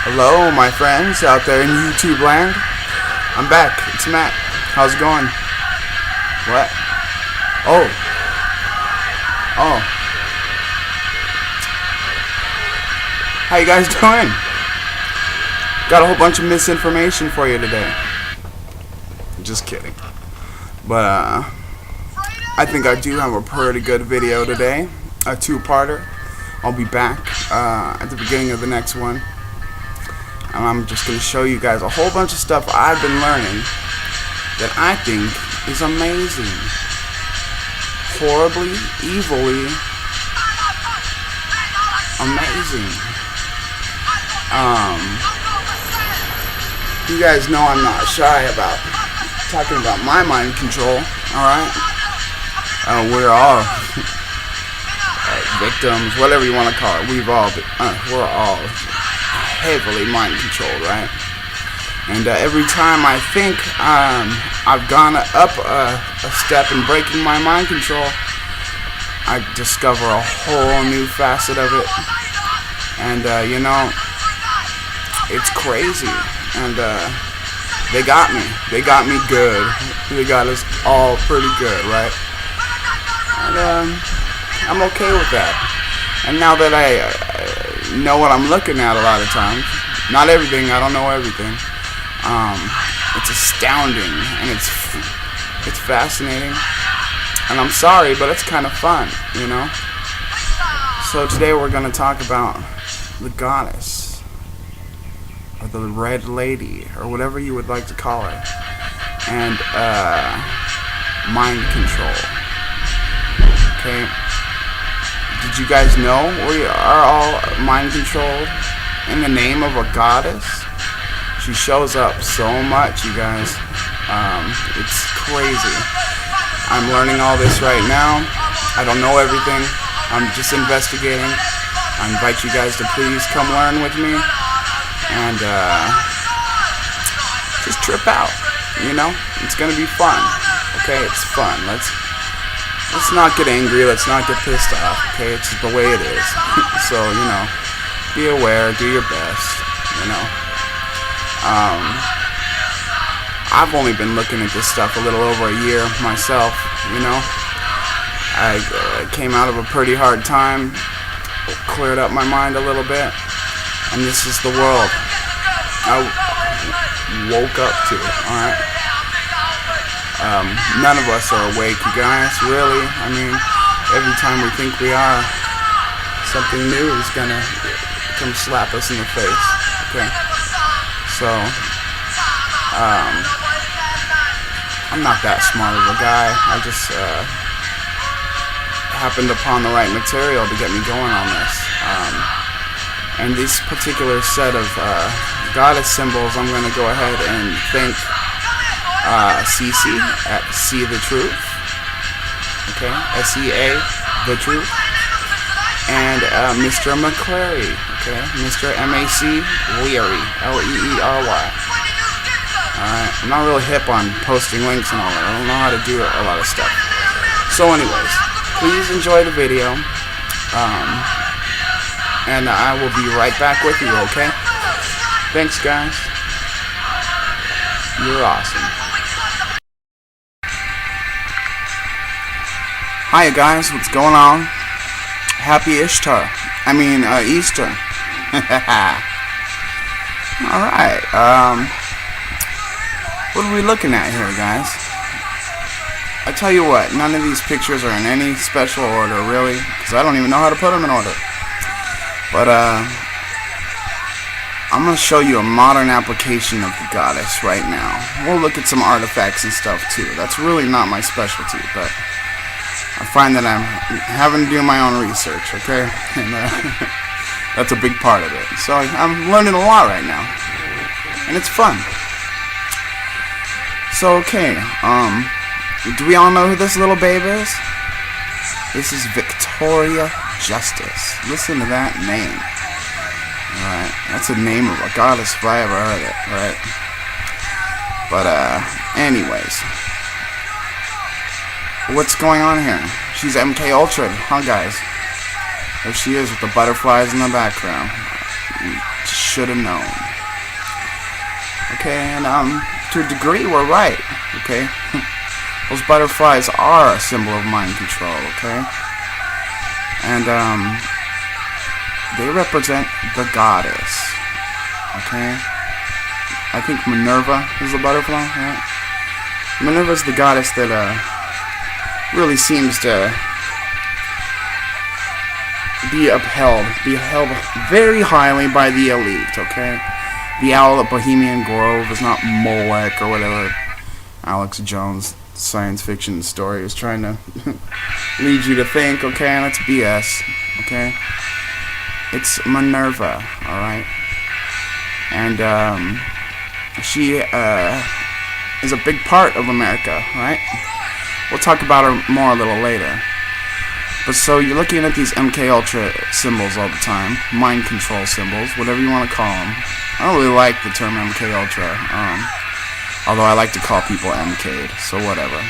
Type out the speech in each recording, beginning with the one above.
Hello, my friends out there in YouTube land. I'm back. It's Matt. How's it going? What? Oh. How you guys doing? Got a whole bunch of misinformation for you today. Just kidding. But, I think I do have a pretty good video today. A two-parter. I'll be back at the beginning of the next one. And I'm just going to show you guys a whole bunch of stuff I've been learning that I think is amazing. Horribly, evilly amazing. You guys know I'm not shy about talking about my mind control, alright? We're all victims, whatever you want to call it. We're all heavily mind controlled, right? And every time I think I've gone up a step in breaking my mind control, I discover a whole new facet of it. And you know, it's crazy. And they got me. They got me good. They got us all pretty good, right? And I'm okay with that. And now that I know what I'm looking at a lot of times, not everything, I don't know everything, it's astounding and it's fascinating, and I'm sorry, but it's kind of fun, you know. So today we're going to talk about the goddess, or the red lady, or whatever you would like to call her, and mind control. Okay, did you guys know we are all mind controlled in the name of a goddess? She shows up so much, you guys. It's crazy. I'm learning all this right now. I don't know everything. I'm just investigating. I invite you guys to please come learn with me and just trip out. You know, it's gonna be fun. Okay, it's fun. Let's not get angry. Let's not get pissed off. Okay, it's just the way it is. So you know, be aware. Do your best. You know. I've only been looking at this stuff a little over a year myself, you know. I came out of a pretty hard time, cleared up my mind a little bit, and this is the world I woke up to, alright? None of us are awake, you guys, really. I mean, every time we think we are, something new is gonna come slap us in the face, okay? So, I'm not that smart of a guy. I just happened upon the right material to get me going on this. And this particular set of goddess symbols, I'm going to go ahead and thank Cece at See the Truth. Okay, SEA, The Truth. And Mr. McCleary. Okay, Mr. MAC Leary, Leery. Alright, I'm not really hip on posting links and all that. I don't know how to do a lot of stuff. So anyways, please enjoy the video. And I will be right back with you, okay? Thanks, guys. You're awesome. Hiya, guys. What's going on? Happy Easter. Easter. Alright, what are we looking at here, guys? I tell you what, none of these pictures are in any special order, really, because I don't even know how to put them in order. But, I'm going to show you a modern application of the goddess right now. We'll look at some artifacts and stuff, too. That's really not my specialty, but I find that I'm having to do my own research, okay? And, that's a big part of it. So, I'm learning a lot right now. And it's fun. So, okay, do we all know who this little babe is? This is Victoria Justice. Listen to that name. Alright, that's the name of a goddess if I ever heard it, right? But, anyways. What's going on here? She's MK Ultra, huh, guys? There she is with the butterflies in the background. You should have known. Okay, and to a degree, we're right. Okay, those butterflies are a symbol of mind control. Okay, and they represent the goddess. Okay, I think Minerva is the butterfly. Right? Minerva's the goddess that really seems to be held very highly by the elite, okay? The owl at Bohemian Grove is not Molech or whatever Alex Jones science fiction story is trying to lead you to think, okay? And that's BS, okay? It's Minerva, alright? And she is a big part of America, right? We'll talk about her more a little later. But so you're looking at these MK Ultra symbols all the time, mind control symbols, whatever you want to call them. I don't really like the term MK Ultra, although I like to call people MK'd, so whatever.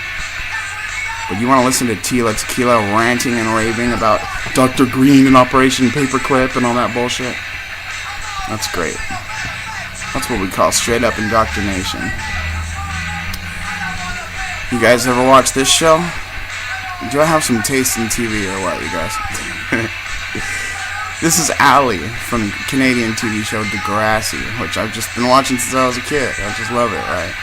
But you want to listen to Tila Tequila ranting and raving about Dr. Green and Operation Paperclip and all that bullshit? That's great. That's what we call straight up indoctrination. You guys ever watch this show? Do I have some taste in TV or what, you guys? This is Allie from Canadian TV show Degrassi, which I've just been watching since I was a kid. I just love it, right?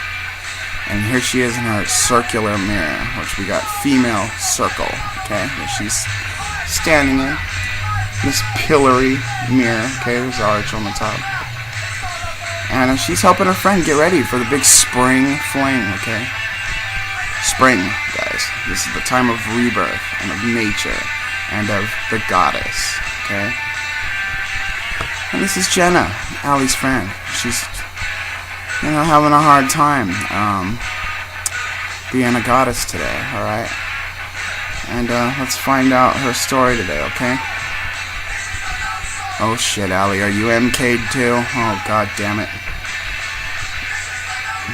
And here she is in her circular mirror, which we got female circle, okay? That she's standing in. This pillory mirror, okay? There's the arch on the top. And she's helping her friend get ready for the big spring fling, okay? Spring, guys. This is the time of rebirth and of nature and of the goddess, okay? And this is Jenna, Allie's friend. She's, having a hard time being a goddess today, alright? And let's find out her story today, okay? Oh shit, Allie, are you MK'd too? Oh god damn it.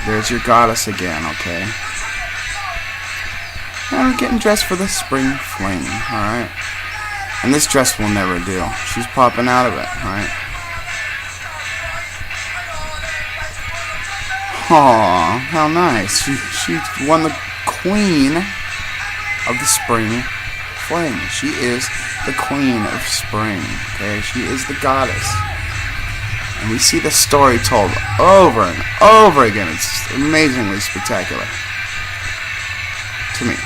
There's your goddess again, okay? And we're getting dressed for the spring fling, alright? And this dress will never do. She's popping out of it, alright? Aw, how nice. She won the queen of the spring fling. She is the queen of spring, okay? She is the goddess. And we see the story told over and over again. It's amazingly spectacular. To me.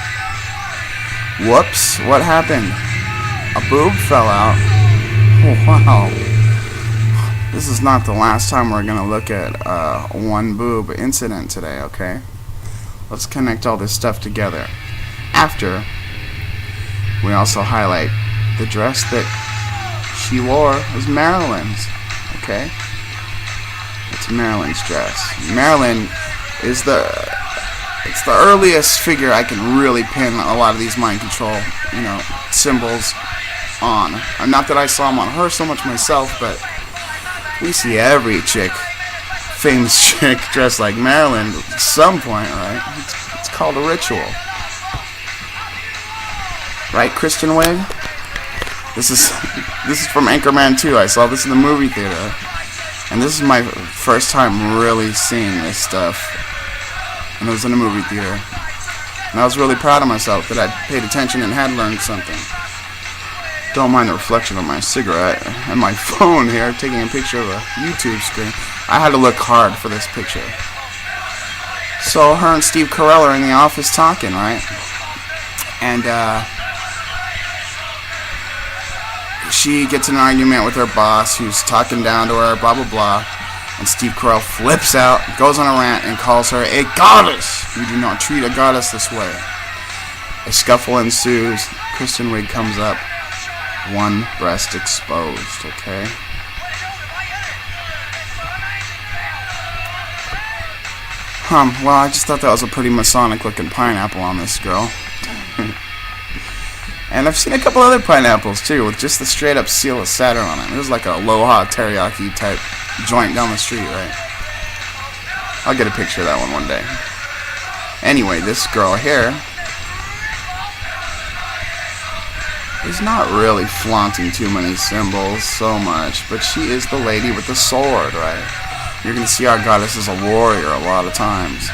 Whoops, what happened? A boob fell out. Oh, wow. This is not the last time we're going to look at one boob incident today, okay? Let's connect all this stuff together. After, we also highlight the dress that she wore was Marilyn's, okay? It's Marilyn's dress. Marilyn is it's the earliest figure I can really pin a lot of these mind control, symbols on. Not that I saw them on her so much myself, but we see every chick, famous chick, dressed like Marilyn at some point, right? It's called a ritual. Right, Kristen Wiig? This is from Anchorman 2. I saw this in the movie theater. And this is my first time really seeing this stuff. And it was in a movie theater. And I was really proud of myself that I paid attention and had learned something. Don't mind the reflection of my cigarette and my phone here, taking a picture of a YouTube screen. I had to look hard for this picture. So her and Steve Carell are in the office talking, right? And she gets in an argument with her boss who's talking down to her, blah, blah, blah. And Steve Carell flips out, goes on a rant, and calls her a goddess. You do not treat a goddess this way. A scuffle ensues. Kristen Wiig comes up. One breast exposed, okay? Well, I just thought that was a pretty Masonic-looking pineapple on this girl. And I've seen a couple other pineapples, too, with just the straight-up seal of Saturn on it. It was like a Aloha teriyaki type joint down the street, right? I'll get a picture of that one day. Anyway, this girl here is not really flaunting too many symbols so much, but she is the lady with the sword, right? You're going to see our goddess as a warrior a lot of times.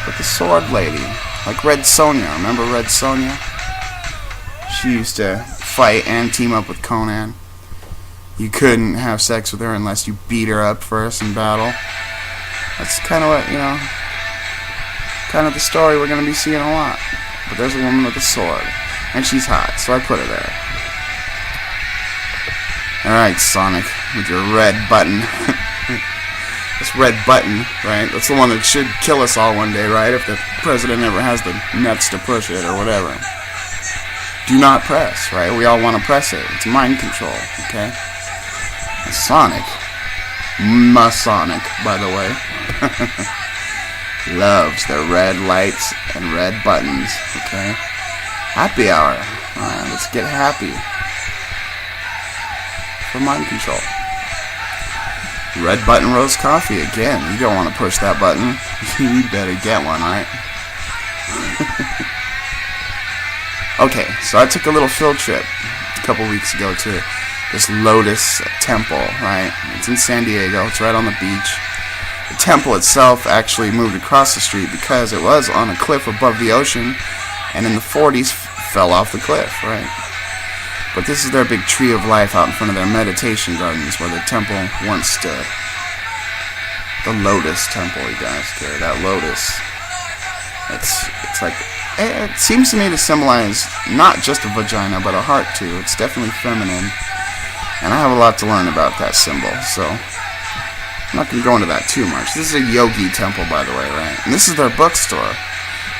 But the sword lady, like Red Sonja, remember Red Sonja? She used to fight and team up with Conan. You couldn't have sex with her unless you beat her up first in battle. That's kind of what, kind of the story we're going to be seeing a lot. But there's a woman with a sword, and she's hot, so I put her there. Alright, Sonic, with your red button. This red button, right? That's the one that should kill us all one day, right? If the president ever has the nuts to push it or whatever. Do not press, right? We all want to press it. It's mind control, okay? And Sonic, Sonic, by the way, loves the red lights and red buttons, okay? Happy hour. Alright, let's get happy. For mind control. Red button roast coffee again. You don't want to push that button. You better get one, right? Okay, so I took a little field trip a couple weeks ago to this Lotus Temple, right? It's in San Diego. It's right on the beach. The temple itself actually moved across the street because it was on a cliff above the ocean, and in the 40s fell off the cliff, right? But this is their big tree of life out in front of their meditation gardens where the temple once stood. The Lotus Temple, you guys. Okay, that lotus. It's like, it seems to me to symbolize not just a vagina, but a heart too. It's definitely feminine. And I have a lot to learn about that symbol, so I'm not going to go into that too much. This is a yogi temple, by the way, right? And this is their bookstore.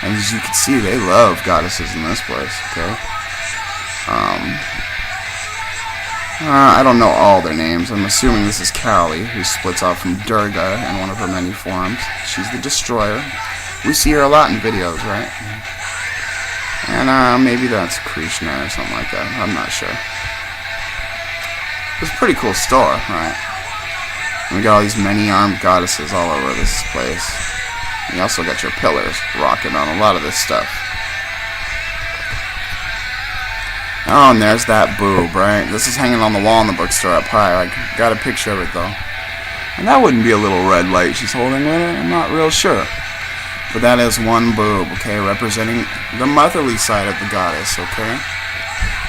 And as you can see, they love goddesses in this place, okay? I don't know all their names. I'm assuming this is Kali, who splits off from Durga in one of her many forms. She's the destroyer. We see her a lot in videos, right? And maybe that's Krishna or something like that. I'm not sure. It's a pretty cool store, right? And we got all these many-armed goddesses all over this place. And you also got your pillars rocking on a lot of this stuff. Oh, and there's that boob, right? This is hanging on the wall in the bookstore up high. I got a picture of it, though. And that wouldn't be a little red light she's holding with it. I'm not real sure. But that is one boob, okay, representing the motherly side of the goddess, okay?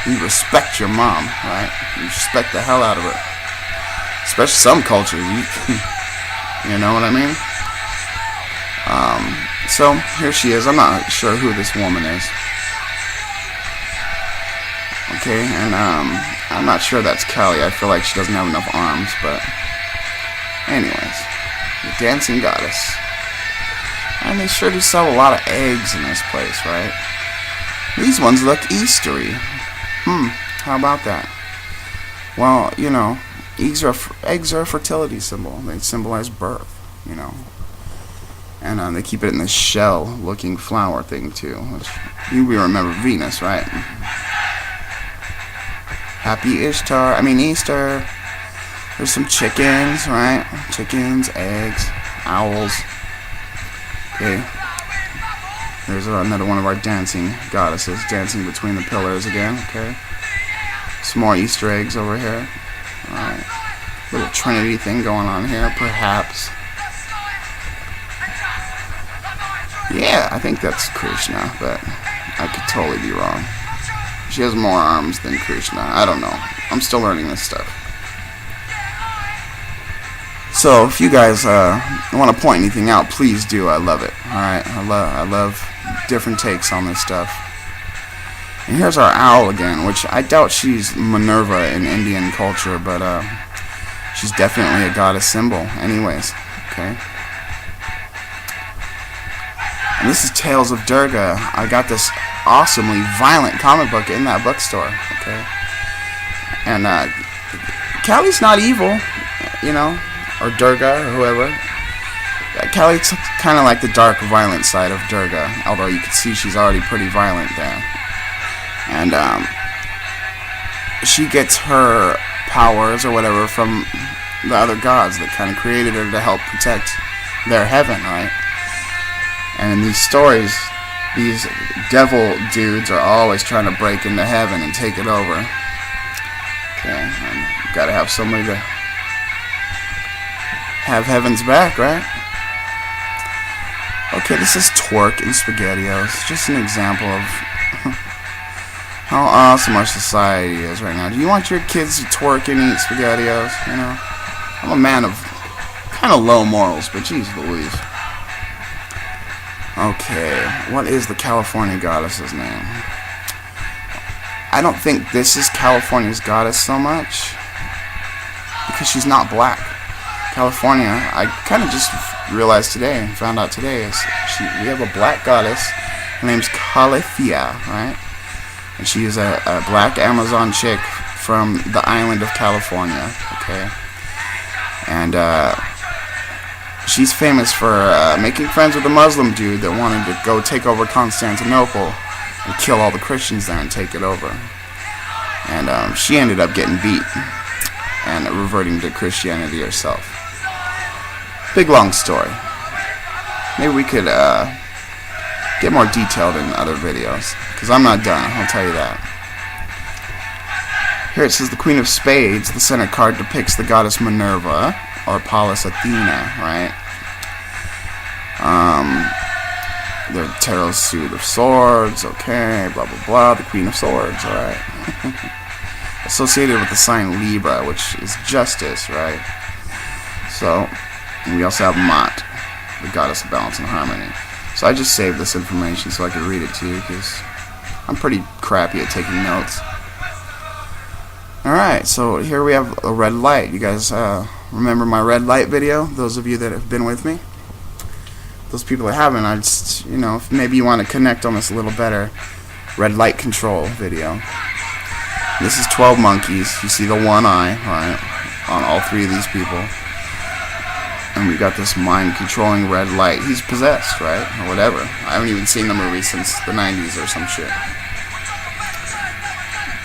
You respect your mom, right? You respect the hell out of her. Especially some cultures. You know what I mean? So, here she is. I'm not sure who this woman is. Okay, and I'm not sure that's Kali. I feel like she doesn't have enough arms, but anyways, the dancing goddess. And they sure do sell a lot of eggs in this place, right? These ones look Eastery. How about that? Well, eggs are a fertility symbol. They symbolize birth, And they keep it in this shell-looking flower thing too. Which we remember Venus, right? Happy Easter. There's some chickens, right? Chickens, eggs, owls. Okay. There's another one of our dancing goddesses dancing between the pillars again, okay? Some more Easter eggs over here. Alright. Little Trinity thing going on here, perhaps. Yeah, I think that's Krishna, but I could totally be wrong. She has more arms than Krishna. I don't know. I'm still learning this stuff. So, if you guys want to point anything out, please do. I love it. Alright? I love different takes on this stuff. And here's our owl again, which I doubt she's Minerva in Indian culture, but she's definitely a goddess symbol anyways. Okay? And this is Tales of Durga. I got this awesomely violent comic book in that bookstore, okay? And Kali's not evil, or Durga, or whoever. Kali's kind of like the dark, violent side of Durga, although you can see she's already pretty violent there. And she gets her powers, or whatever, from the other gods that kind of created her to help protect their heaven, right? And in these stories, These devil dudes are always trying to break into heaven and take it over. Okay, gotta have somebody to have heaven's back, right? Okay, this is twerk and SpaghettiOs. Just an example of how awesome our society is right now. Do you want your kids to twerk and eat SpaghettiOs? You know, I'm a man of kind of low morals, but geez Louise. Okay, what is the California goddess's name? I don't think this is California's goddess so much, because she's not black. California, I kind of just realized today, found out today, is we have a black goddess. Her name's Califia, right? And she is a black Amazon chick from the island of California, okay? And she's famous for making friends with a Muslim dude that wanted to go take over Constantinople and kill all the Christians there and take it over. And she ended up getting beat and reverting to Christianity herself. Big long story. Maybe we could get more detailed in other videos, because I'm not done, I'll tell you that. Here it says the Queen of Spades. The center card depicts the goddess Minerva, or Pallas Athena, right? The tarot suit of swords, okay, blah blah blah. The Queen of Swords, alright. Associated with the sign Libra, which is justice, right? So, and we also have Mot, the goddess of balance and harmony. So I just saved this information so I could read it to you, because I'm pretty crappy at taking notes. Alright, so here we have a red light. You guys remember my red light video? Those of you that have been with me? Those people that haven't, I just, you know, if maybe you want to connect on this a little better. Red light control video. This is 12 monkeys. You see the one eye, right, on all three of these people. And we got this mind-controlling red light. He's possessed, right? Or whatever. I haven't even seen the movie since the 90s or some shit.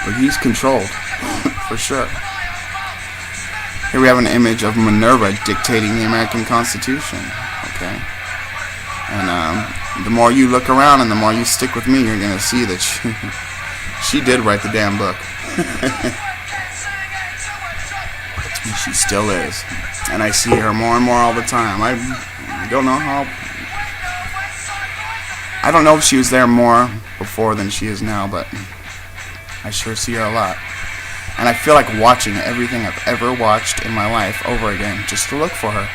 But he's controlled. For sure. Here we have an image of Minerva dictating the American Constitution. Okay? And the more you look around and the more you stick with me, you're going to see that she did write the damn book. And she still is. And I see her more and more all the time. I don't know how. I don't know if she was there more before than she is now, but I sure see her a lot. And I feel like watching everything I've ever watched in my life over again just to look for her.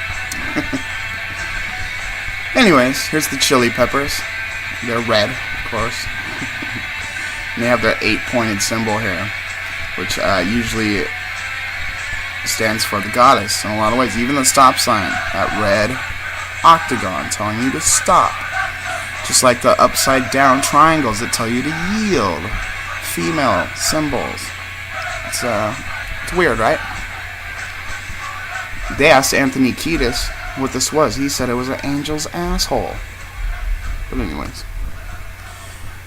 Anyways, here's the Chili Peppers. They're red, of course. And they have their 8-pointed symbol here, which usually stands for the goddess in a lot of ways. Even the stop sign, that red octagon telling you to stop. Just like the upside down triangles that tell you to yield. Female symbols. It's weird, right? They asked Anthony Kiedis what this was. He said it was an angel's asshole. But anyways,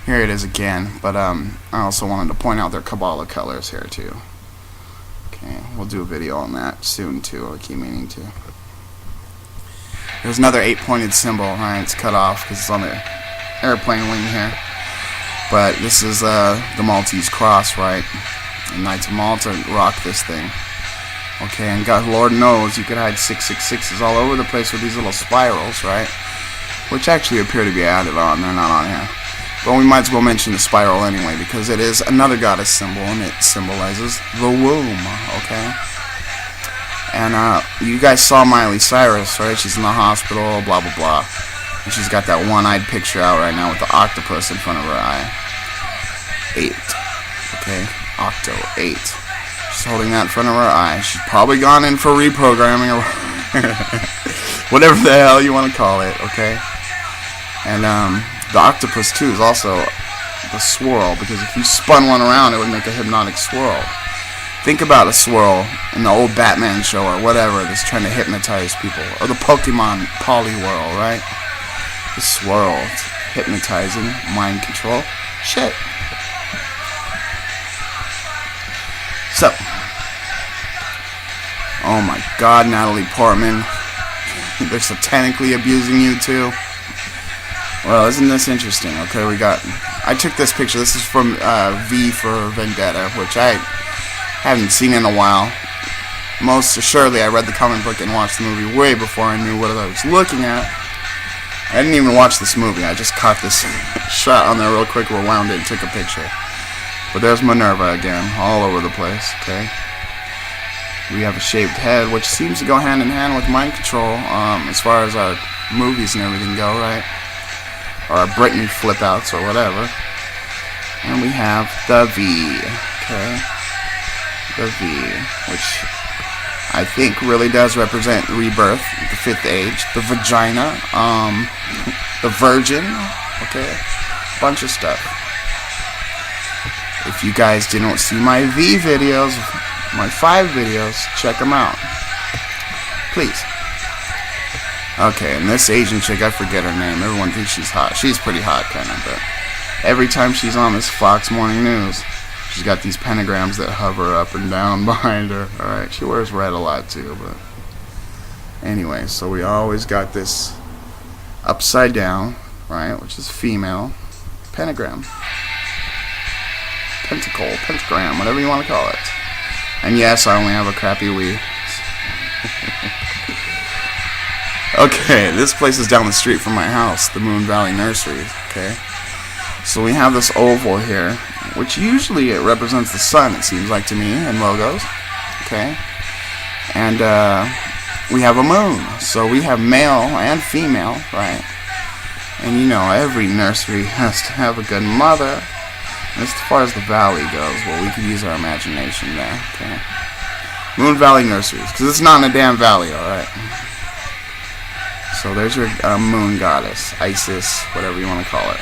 here it is again. But I also wanted to point out their Kabbalah colors here too. Okay, we'll do a video on that soon too. I keep meaning to. There's another 8-pointed symbol. Alright, it's cut off because it's on the airplane wing here. But this is the Maltese cross, right? And Knights of Malta rock this thing. Okay, and God, Lord knows you could hide 666s all over the place with these little spirals, right? Which actually appear to be added on. They're not on here. But we might as well mention the spiral anyway, because it is another goddess symbol, and it symbolizes the womb, okay? And you guys saw Miley Cyrus, right? She's in the hospital, blah, blah, blah. And she's got that one-eyed picture out right now with the octopus in front of her eye. 8. Okay? Octo 8. She's holding that in front of her eye. She's probably gone in for reprogramming or whatever the hell you want to call it, okay? And the octopus too is also the swirl, because if you spun one around it would make a hypnotic swirl. Think about a swirl in the old Batman show or whatever that's trying to hypnotize people. Or the Pokemon Poliwhirl, right? The swirl. It's hypnotizing, mind control. Shit. So, oh my God, Natalie Portman, they're satanically abusing you too. Well, isn't this interesting? Okay, I took this picture. This is from V for Vendetta, which I haven't seen in a while. Most assuredly, I read the comic book and watched the movie way before I knew what I was looking at. I didn't even watch this movie. I just caught this shot on there real quick, rewound it, and took a picture. But there's Minerva again, all over the place, okay? We have a shaved head, which seems to go hand in hand with mind control, as far as our movies and everything go, right? Or our Britney flip-outs or whatever. And we have the V, okay? The V, which I think really does represent rebirth, the fifth age, the vagina, the virgin, okay? Bunch of stuff. If you guys didn't see my V videos, my 5 videos, check them out. Please. Okay, and this Asian chick, I forget her name. Everyone thinks she's hot. She's pretty hot, kind of, but every time she's on this Fox Morning News, she's got these pentagrams that hover up and down behind her. Alright, she wears red a lot too, but anyway, so we always got this upside down, right, which is female, pentagram. Pentacle, pentagram, whatever you want to call it. And yes, I only have a crappy Wii. Okay, this place is down the street from my house, the Moon Valley Nursery, okay? So we have this oval here, which usually it represents the sun, it seems like to me, in logos, okay? And we have a moon, so we have male and female, right? And you know, every nursery has to have a good mother. As far as the valley goes, well, we can use our imagination there, okay? Moon Valley Nurseries, because it's not in a damn valley, alright? So there's your moon goddess, Isis, whatever you want to call it.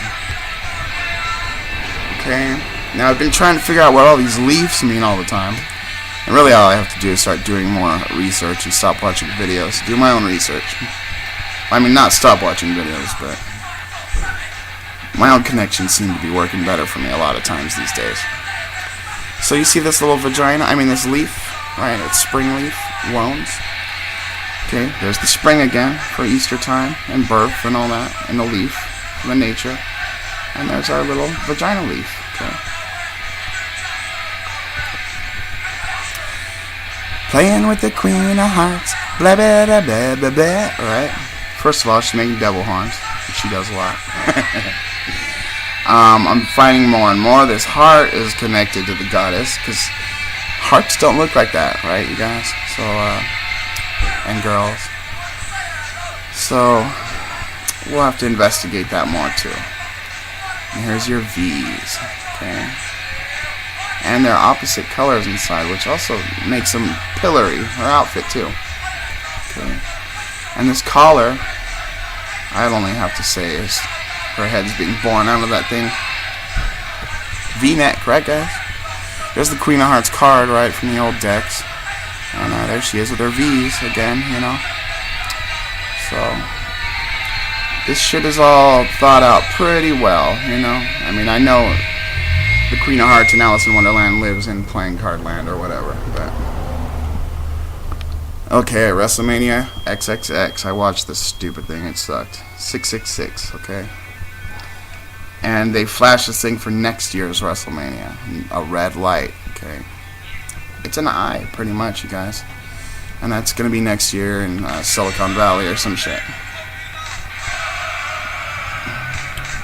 Okay, now I've been trying to figure out what all these leaves mean all the time. And really all I have to do is start doing more research and stop watching videos. Do my own research. I mean, not stop watching videos, but my own connections seem to be working better for me a lot of times these days. So you see this little vagina, this leaf, right? It's spring leaf, wounds. Okay, there's the spring again for Easter time and birth and all that, and the leaf, the nature. And there's our little vagina leaf, okay? Playing with the Queen of Hearts, blah blah blah blah blah blah. Alright, first of all, she's making devil horns, which she does a lot. I'm finding more and more this heart is connected to the goddess, because hearts don't look like that, right, you guys? So, and girls. So, we'll have to investigate that more, too. And here's your V's, okay? And they're opposite colors inside, which also makes them pillory, her outfit, too. Okay. And this collar, I'd only have to say is her head's being born out of that thing. V-neck, right, guys? There's the Queen of Hearts card, right, from the old decks. And there she is with her V's again, you know. So, this shit is all thought out pretty well, you know. I know the Queen of Hearts and Alice in Wonderland lives in playing card land or whatever, but okay, WrestleMania XXX. I watched this stupid thing. It sucked. 666, okay? And they flashed this thing for next year's WrestleMania. A red light, okay? It's an eye, pretty much, you guys. And that's going to be next year in Silicon Valley or some shit.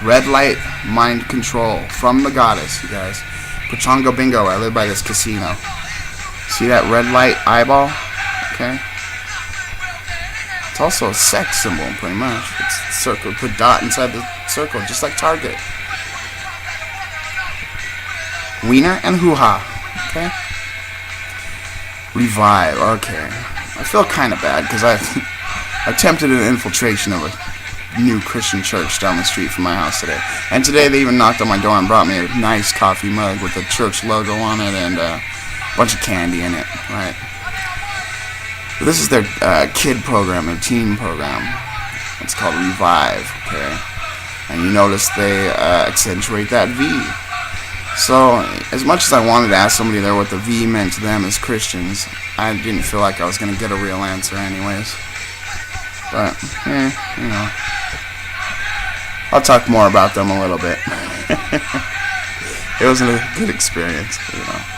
Red light, mind control from the goddess, you guys. Pachongo Bingo, I live by this casino. See that red light eyeball? Okay. It's also a sex symbol, pretty much. It's the circle, put dot inside the circle, just like Target. Wiener and hoo-ha. Okay. Revive. Okay. I feel kind of bad because I attempted an infiltration of a new Christian church down the street from my house today. And today they even knocked on my door and brought me a nice coffee mug with the church logo on it and a bunch of candy in it. Right. But this is their kid program, their teen program. It's called Revive, okay? And you notice they accentuate that V. So, as much as I wanted to ask somebody there what the V meant to them as Christians, I didn't feel like I was going to get a real answer anyways. But, you know. I'll talk more about them a little bit. It was a good experience.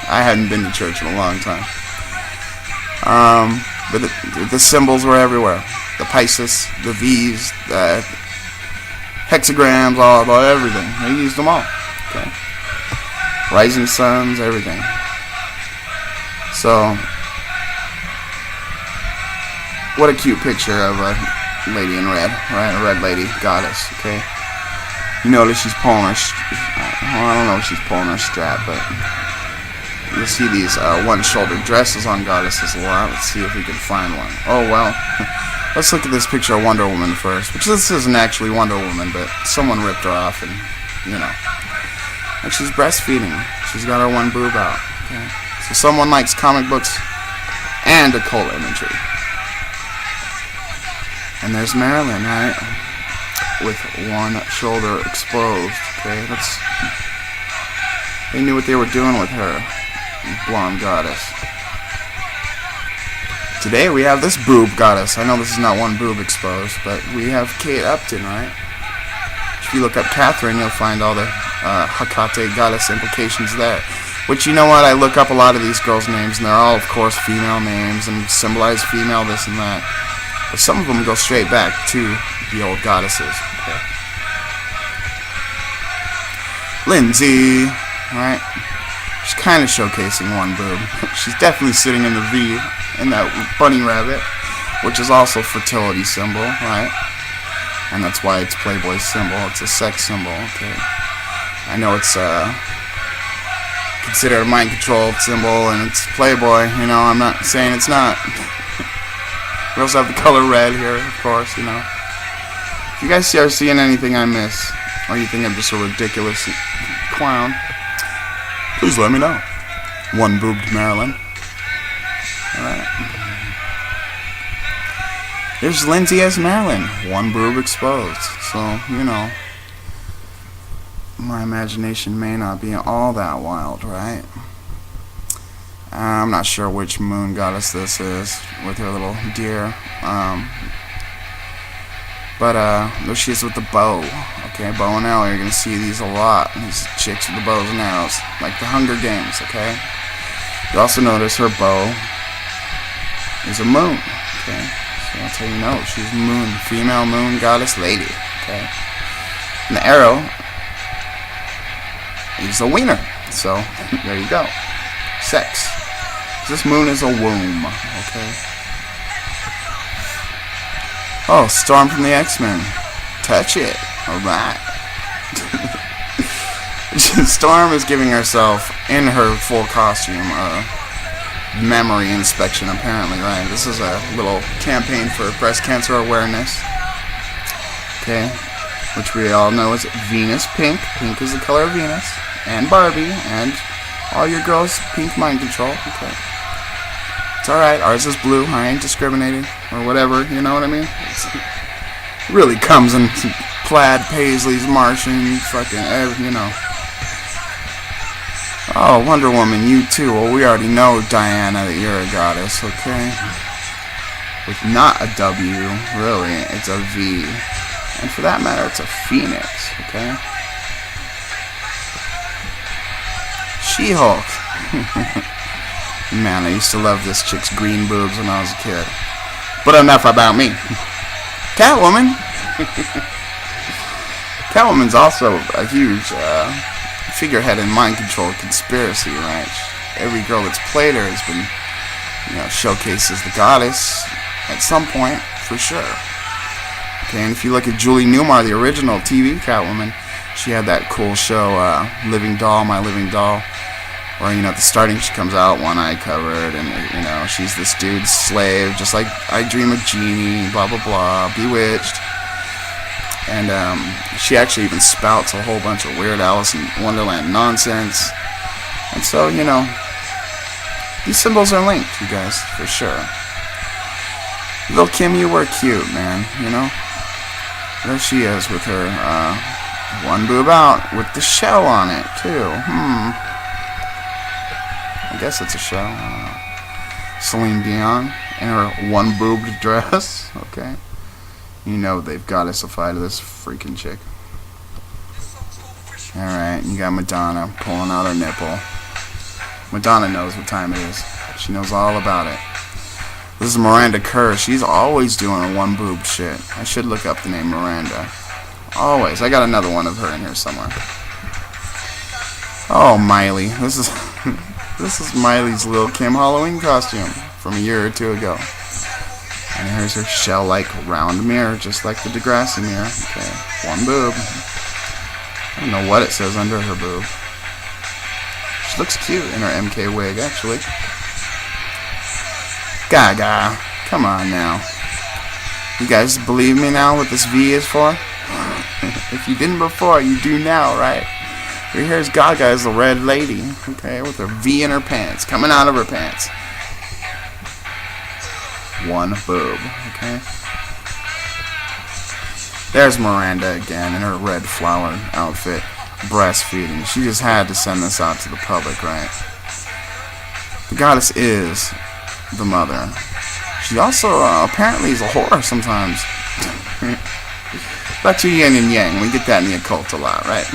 I hadn't been to church in a long time. But the symbols were everywhere. The Pisces, the V's, the hexagrams, all everything. They used them all. Okay. Rising suns, everything. So, what a cute picture of a lady in red, right? A red lady, goddess, okay? You notice she's pulling her, I don't know if she's pulling her strap, but you'll see these one-shoulder dresses on goddesses a lot. Let's see if we can find one. Oh, well, let's look at this picture of Wonder Woman first, which this isn't actually Wonder Woman, but someone ripped her off and, and she's breastfeeding. She's got her one boob out, okay? So someone likes comic books and occult imagery. And there's Marilyn, right? With one shoulder exposed. Okay, they knew what they were doing with her. Blonde goddess. Today we have this boob goddess. I know this is not one boob exposed, but we have Kate Upton, right? If you look up Catherine, you'll find all the Hecate goddess implications there. Which, you know what, I look up a lot of these girls' names, and they're all, of course, female names, and symbolize female this and that. But some of them go straight back to the old goddesses. Okay. Lindsay, right? She's kind of showcasing one boob. She's definitely sitting in the V in that bunny rabbit, which is also fertility symbol, right? And that's why it's Playboy's symbol. It's a sex symbol. Okay. I know it's considered a mind-controlled symbol, and it's Playboy. I'm not saying it's not. We also have the color red here, of course, If you guys are seeing anything I miss, or you think I'm just a ridiculous clown, please let me know. One-boobed Marilyn. Alright. Here's Lindsay as Marilyn. One boob exposed. So, my imagination may not be all that wild, right? I'm not sure which moon goddess this is with her little deer. But there she is with the bow. Okay, bow and arrow. You're going to see these a lot. These chicks with the bows and arrows. Like the Hunger Games, okay? You also notice her bow is a moon. Okay? So that's how you know. She's moon. Female moon goddess lady. Okay? And the arrow is a wiener. So, there you go. Sex. This moon is a womb, okay? Oh, Storm from the X-Men. Touch it. Alright. Storm is giving herself, in her full costume, memory inspection, apparently, right? This is a little campaign for breast cancer awareness. Okay? Which we all know is Venus Pink. Pink is the color of Venus. And Barbie. And all your girls, pink mind control. Okay. It's alright, ours is blue, I ain't discriminating, or whatever, you know what I mean? It really comes in plaid, paisleys, Martian, fucking, Oh, Wonder Woman, you too. Well, we already know, Diana, that you're a goddess, okay? With not a W, really, it's a V. And for that matter, it's a phoenix, okay? She-Hulk. Man, I used to love this chick's green boobs when I was a kid. But enough about me. Catwoman. Catwoman's also a huge figurehead in mind control conspiracy, right? Every girl that's played her has been, showcases the goddess at some point, for sure. Okay, and if you look at Julie Newmar, the original TV Catwoman, she had that cool show, Living Doll, My Living Doll. Or, at the starting she comes out one eye covered and, she's this dude's slave, just like I Dream of Jeannie, blah, blah, blah, Bewitched. And she actually even spouts a whole bunch of weird Alice in Wonderland nonsense. And so, these symbols are linked, you guys, for sure. Little Kim, you were cute, man, There she is with her one boob out with the shell on it, too. I guess it's a show. I don't know. Celine Dion in her one-boobed dress. Okay. They've goddessified this freaking chick. Alright, you got Madonna pulling out her nipple. Madonna knows what time it is. She knows all about it. This is Miranda Kerr. She's always doing a one boob shit. I should look up the name Miranda. Always. I got another one of her in here somewhere. Oh, Miley. This is Miley's Lil' Kim Halloween costume from a year or two ago. And here's her shell-like round mirror, just like the Degrassi mirror. Okay, one boob. I don't know what it says under her boob. She looks cute in her MK wig, actually. Gaga. Come on now. You guys believe me now what this V is for? If you didn't before, you do now, right? Here's Gaga as the red lady, okay, with her V in her pants, coming out of her pants. One boob, okay? There's Miranda again in her red flower outfit, breastfeeding. She just had to send this out to the public, right? The goddess is the mother. She also apparently is a whore sometimes. Back to yin and yang. We get that in the occult a lot, right?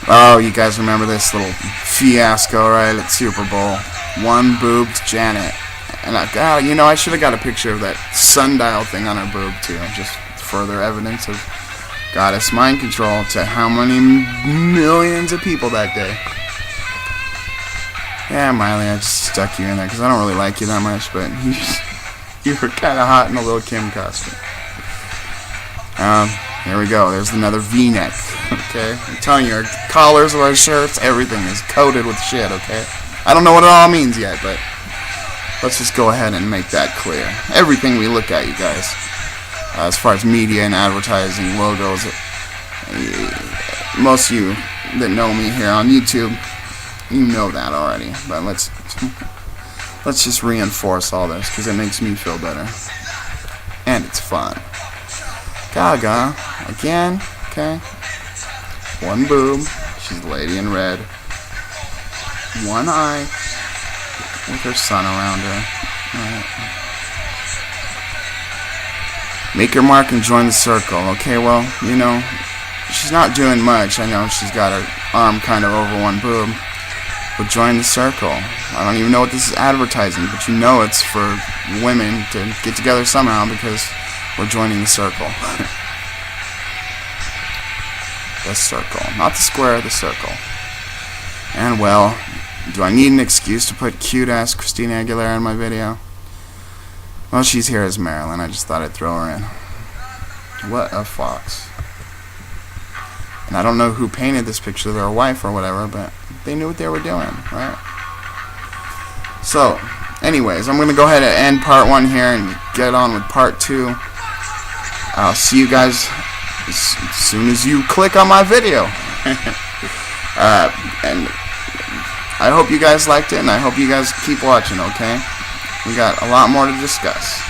Oh, you guys remember this little fiasco, right, at Super Bowl? One boobed Janet. And I should have got a picture of that sundial thing on her boob, too. Just further evidence of goddess mind control to how many millions of people that day. Yeah, Miley, I just stuck you in there because I don't really like you that much, but you were kind of hot in a Lil' Kim costume. Here we go. There's another V-neck. Okay, I'm telling you, our collars of our shirts, everything is coated with shit. Okay, I don't know what it all means yet, but let's just go ahead and make that clear. Everything we look at, you guys, as far as media and advertising, logos, most of you that know me here on YouTube, you know that already. But let's just reinforce all this because it makes me feel better, and it's fun. Gaga again. Okay. One boob. She's the lady in red. One eye with her sun around her. Right. Make your mark and join the circle. Okay, well, you know, she's not doing much. I know she's got her arm kind of over one boob. But join the circle. I don't even know what this is advertising, but you know it's for women to get together somehow because we're joining the circle. The circle. Not the square, the circle. And well, do I need an excuse to put cute-ass Christina Aguilera in my video? Well, she's here as Marilyn. I just thought I'd throw her in. What a fox. And I don't know who painted this picture, their wife or whatever, but they knew what they were doing, right? So, anyways, I'm going to go ahead and end part 1 here and get on with part 2. I'll see you guys as soon as you click on my video. And I hope you guys liked it, and I hope you guys keep watching, okay? We got a lot more to discuss.